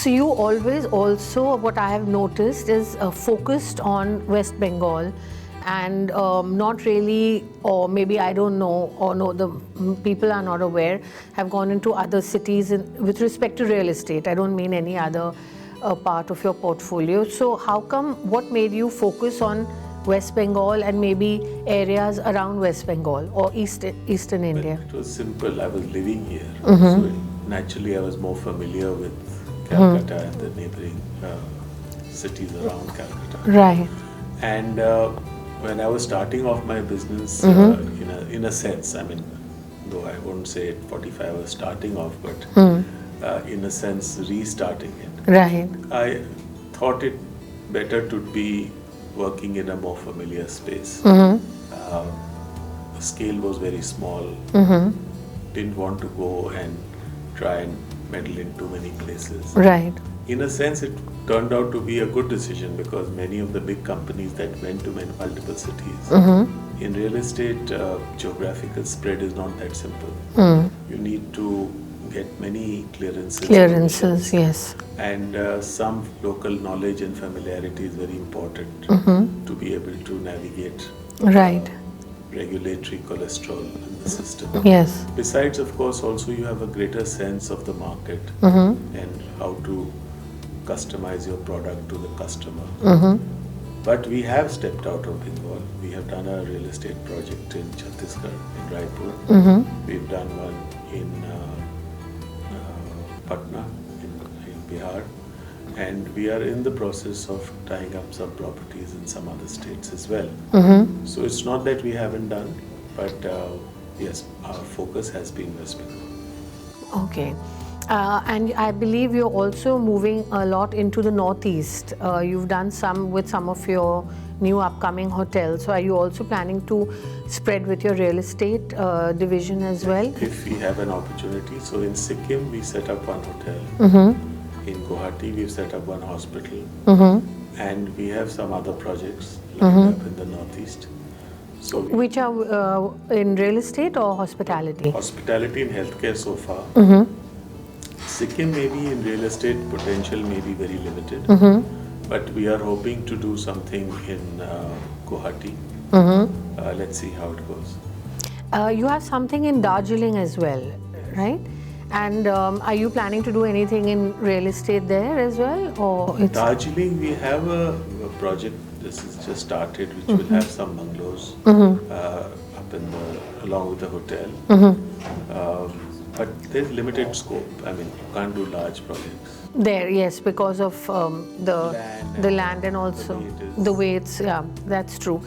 So you always also, what I have noticed is focused on West Bengal and not really, or maybe I don't know, or no, the people are not aware, have gone into other cities with respect to real estate. I don't mean any other part of your portfolio. So how come, what made you focus on West Bengal and maybe areas around West Bengal or Eastern India? It was simple. I was living here, so naturally I was more familiar with Calcutta and the neighboring cities around Calcutta. Right. And when I was starting off my business, in a sense, I mean, though I won't say at 45 I was starting off, but in a sense restarting it. Right. I thought it better to be working in a more familiar space. The scale was very small. Didn't want to go and try and meddle in too many places. Right. In a sense, it turned out to be a good decision because many of the big companies that went to multiple cities. In real estate, geographical spread is not that simple. You need to get many clearances. Clearances, yes. And some local knowledge and familiarity is very important to be able to navigate Right. regulatory cholesterol in the system. Yes. Besides, of course, also you have a greater sense of the market and how to customize your product to the customer. But we have stepped out of Bengal. We have done a real estate project in Chhattisgarh, in Raipur. We've done one in Patna, in Bihar. And we are in the process of tying up some properties in some other states as well. So it's not that we haven't done, but yes, our focus has been West Bengal. Okay. And I believe you're also moving a lot into the Northeast. You've done some with some of your new upcoming hotels. So are you also planning to spread with your real estate division as well? If we have an opportunity. So in Sikkim, we set up one hotel. In Guwahati, we've set up one hospital. And we have some other projects lined up in the Northeast. So Which are in real estate or hospitality? Hospitality and healthcare so far. Sikkim maybe in real estate potential may be very limited. But we are hoping to do something in Guwahati. Let's see how it goes. You have something in Darjeeling as well, right? And are you planning to do anything in real estate there as well, or it's Darjeeling, we have a project. This is just started, which will have some bungalows up in along with the hotel. But there's limited scope. I mean, you can't do large projects. there? Yes, because of the Land land and also the way it is. the way it's, yeah, that's true.